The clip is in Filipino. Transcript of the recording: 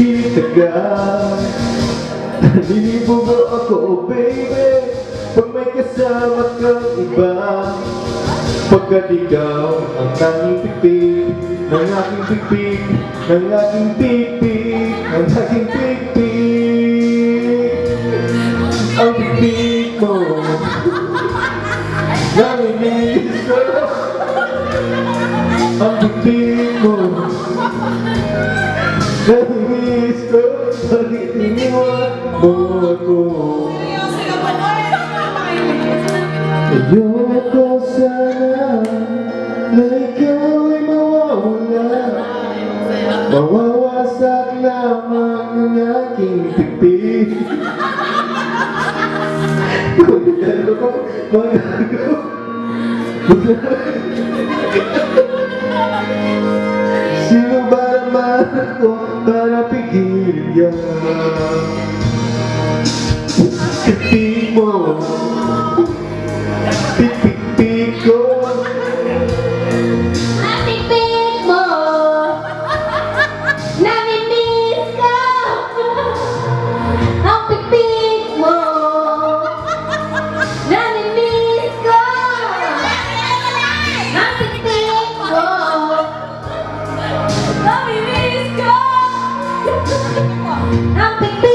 Sinitagal Nilibog ako, baby Pag may kasama kang iba Pagkat ikaw ang tanging pipig ng aking pipig, ng aking pipig, ng aking pipig. Ang pipig mo namimiss ko. Ang pipig mo namimiss ko. Bakit iniwan mo ako? Ayoko sana na ikaw ay mawawala. Mawawasak lamang ang aking pipig. Kung ano ko magagawa. Sino ba naman ako para pigilin yan? Pipig mo pipig ko. Ang pipig mo namimiss ko. Ang pipig mo namimiss ko. Ang pipig mo namimiss ko. Ang pipig